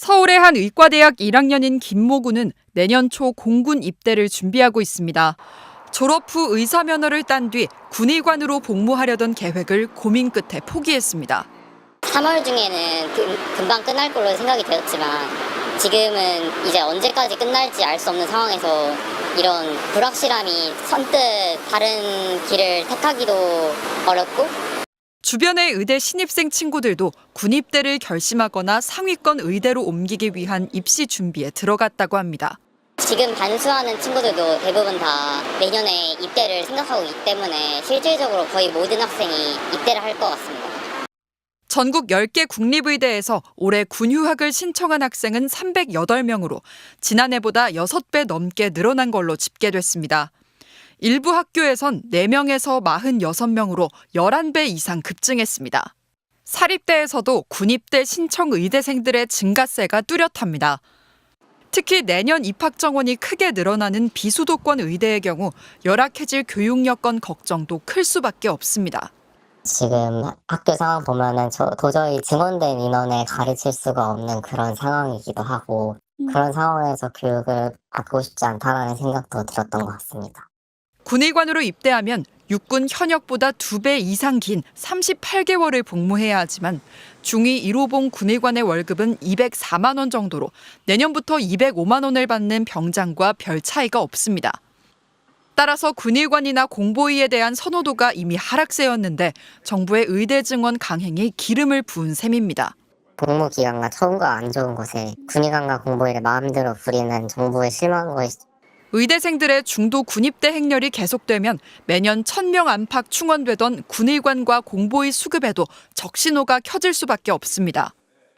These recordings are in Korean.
서울의 한 의과대학 1학년인 김모군은 내년 초 공군 입대를 준비하고 있습니다. 졸업 후 의사 면허를 딴 뒤 군의관으로 복무하려던 계획을 고민 끝에 포기했습니다. 3월 중에는 금방 끝날 걸로 생각이 되었지만 지금은 이제 언제까지 끝날지 알 수 없는 상황에서 이런 불확실함이 선뜻 다른 길을 택하기도 어렵고 주변의 의대 신입생 친구들도 군입대를 결심하거나 상위권 의대로 옮기기 위한 입시 준비에 들어갔다고 합니다. 지금 반수하는 친구들도 대부분 다 내년에 입대를 생각하고 있기 때문에 실질적으로 거의 모든 학생이 입대를 할 것 같습니다. 전국 10개 국립의대에서 올해 군휴학을 신청한 학생은 308명으로 지난해보다 6배 넘게 늘어난 걸로 집계됐습니다. 일부 학교에선 4명에서 46명으로 11배 이상 급증했습니다. 사립대에서도 군입대 신청 의대생들의 증가세가 뚜렷합니다. 특히 내년 입학 정원이 크게 늘어나는 비수도권 의대의 경우 열악해질 교육 여건 걱정도 클 수밖에 없습니다. 지금 학교 상황 보면은 도저히 증원된 인원에 가르칠 수가 없는 그런 상황이기도 하고 그런 상황에서 교육을 받고 싶지 않다라는 생각도 들었던 것 같습니다. 군의관으로 입대하면 육군 현역보다 2배 이상 긴 38개월을 복무해야 하지만 중위 1호봉 군의관의 월급은 204만 원 정도로 내년부터 205만 원을 받는 병장과 별 차이가 없습니다. 따라서 군의관이나 공보위에 대한 선호도가 이미 하락세였는데 정부의 의대 증원 강행이 기름을 부은 셈입니다. 복무기간과 처우가 안 좋은 곳에 군의관과 공보위를 마음대로 부리는 정부의 실망한 것이죠. 의대생들의 중도 군입대 행렬이 계속되면 매년 1,000명 안팎 충원되던 군의관과 공보위 수급에도 적신호가 켜질 수밖에 없습니다.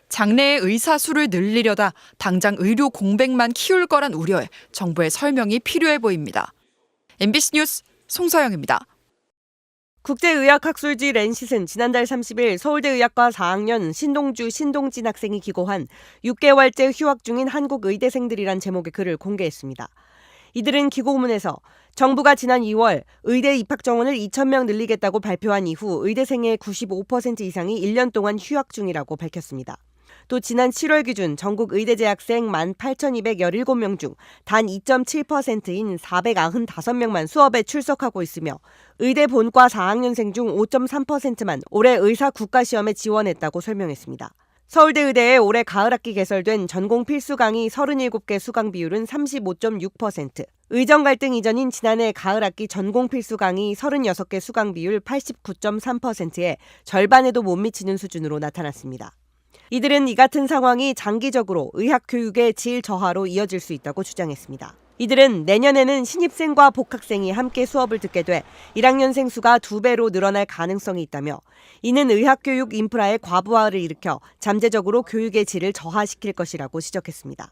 장래의 의사 수를 늘리려다 당장 의료 공백만 키울 거란 우려에 정부의 설명이 필요해 보입니다. MBC 뉴스 송서영입니다. 국제의학학술지 랜싯은 지난달 30일 서울대의학과 4학년 신동주, 신동진 학생이 기고한 6개월째 휴학 중인 한국 의대생들이란 제목의 글을 공개했습니다. 이들은 기고문에서 정부가 지난 2월 의대 입학 정원을 2,000명 늘리겠다고 발표한 이후 의대생의 95% 이상이 1년 동안 휴학 중이라고 밝혔습니다. 또 지난 7월 기준 전국 의대 재학생 18,217명 중 단 2.7%인 495명만 수업에 출석하고 있으며 의대 본과 4학년생 중 5.3%만 올해 의사 국가시험에 지원했다고 설명했습니다. 서울대의대에 올해 가을학기 개설된 전공 필수 강의 37개 수강 비율은 35.6%, 의정 갈등 이전인 지난해 가을학기 전공 필수 강의 36개 수강 비율 89.3%에 절반에도 못 미치는 수준으로 나타났습니다. 이들은 이 같은 상황이 장기적으로 의학 교육의 질 저하로 이어질 수 있다고 주장했습니다. 이들은 내년에는 신입생과 복학생이 함께 수업을 듣게 돼 1학년생 수가 2배로 늘어날 가능성이 있다며 이는 의학교육 인프라의 과부하를 일으켜 잠재적으로 교육의 질을 저하시킬 것이라고 지적했습니다.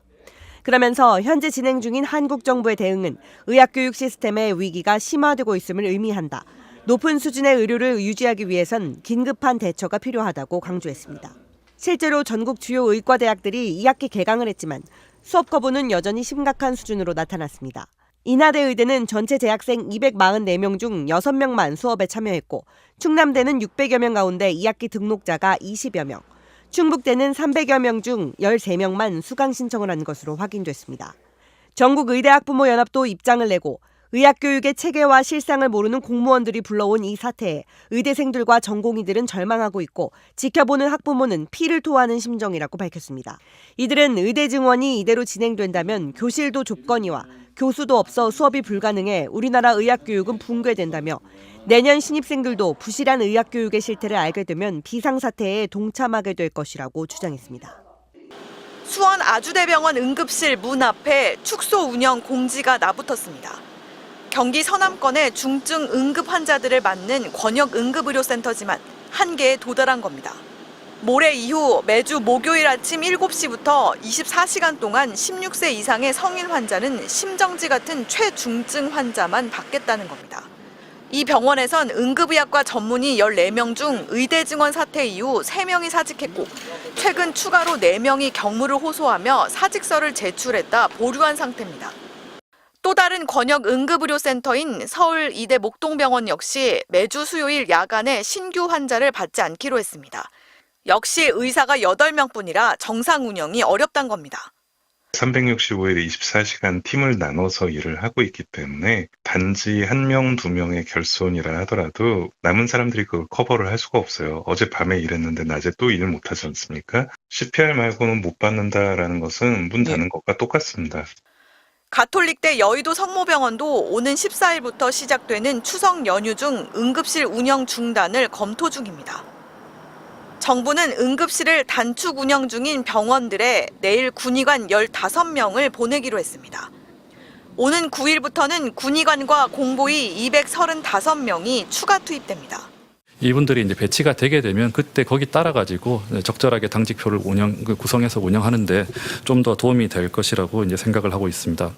그러면서 현재 진행 중인 한국 정부의 대응은 의학교육 시스템의 위기가 심화되고 있음을 의미한다. 높은 수준의 의료를 유지하기 위해선 긴급한 대처가 필요하다고 강조했습니다. 실제로 전국 주요 의과대학들이 2학기 개강을 했지만 수업 거부는 여전히 심각한 수준으로 나타났습니다. 인하대 의대는 전체 재학생 244명 중 6명만 수업에 참여했고 충남대는 600여 명 가운데 2학기 등록자가 20여 명, 충북대는 300여 명 중 13명만 수강 신청을 한 것으로 확인됐습니다. 전국의대학부모연합도 입장을 내고 의학교육의 체계와 실상을 모르는 공무원들이 불러온 이 사태에 의대생들과 전공의들은 절망하고 있고 지켜보는 학부모는 피를 토하는 심정이라고 밝혔습니다. 이들은 의대 증원이 이대로 진행된다면 교실도 좁거니와 교수도 없어 수업이 불가능해 우리나라 의학교육은 붕괴된다며 내년 신입생들도 부실한 의학교육의 실태를 알게 되면 비상사태에 동참하게 될 것이라고 주장했습니다. 수원 아주대병원 응급실 문 앞에 축소 운영 공지가 나붙었습니다. 경기 서남권의 중증 응급 환자들을 맞는 권역 응급의료센터지만 한계에 도달한 겁니다. 모레 이후 매주 목요일 아침 7시부터 24시간 동안 16세 이상의 성인 환자는 심정지 같은 최중증 환자만 받겠다는 겁니다. 이 병원에선 응급의학과 전문의 14명 중 의대 증원 사태 이후 3명이 사직했고 최근 추가로 4명이 경무를 호소하며 사직서를 제출했다 보류한 상태입니다. 또 다른 권역 응급의료센터인 서울 이대 목동병원 역시 매주 수요일 야간에 신규 환자를 받지 않기로 했습니다. 역시 의사가 8명뿐이라 정상 운영이 어렵단 겁니다. 365일 24시간 팀을 나눠서 일을 하고 있기 때문에 단지 1명, 2명의 결손이라 하더라도 남은 사람들이 그걸 커버를 할 수가 없어요. 어젯밤에 일했는데 낮에 또 일 못하지 않습니까? CPR 말고는 못 받는다라는 것은 문 닫는 것과 똑같습니다. 가톨릭대 여의도 성모병원도 오는 14일부터 시작되는 추석 연휴 중 응급실 운영 중단을 검토 중입니다. 정부는 응급실을 단축 운영 중인 병원들에 내일 군의관 15명을 보내기로 했습니다. 오는 9일부터는 군의관과 공보위 235명이 추가 투입됩니다. 이분들이 이제 배치가 되게 되면 그때 거기 따라 가지고 적절하게 당직표를 구성해서 운영하는데 좀 더 도움이 될 것이라고 이제 생각을 하고 있습니다.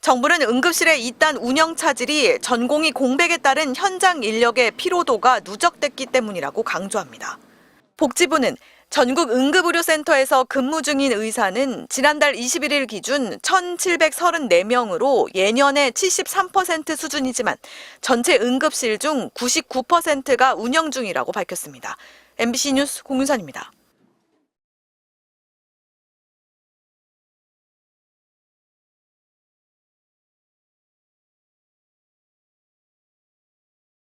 정부는 응급실의 이딴 운영 차질이 전공의 공백에 따른 현장 인력의 피로도가 누적됐기 때문이라고 강조합니다. 복지부는 전국 응급의료센터에서 근무 중인 의사는 지난달 21일 기준 1,734명으로 예년의 73% 수준이지만 전체 응급실 중 99%가 운영 중이라고 밝혔습니다. MBC 뉴스 공윤선입니다.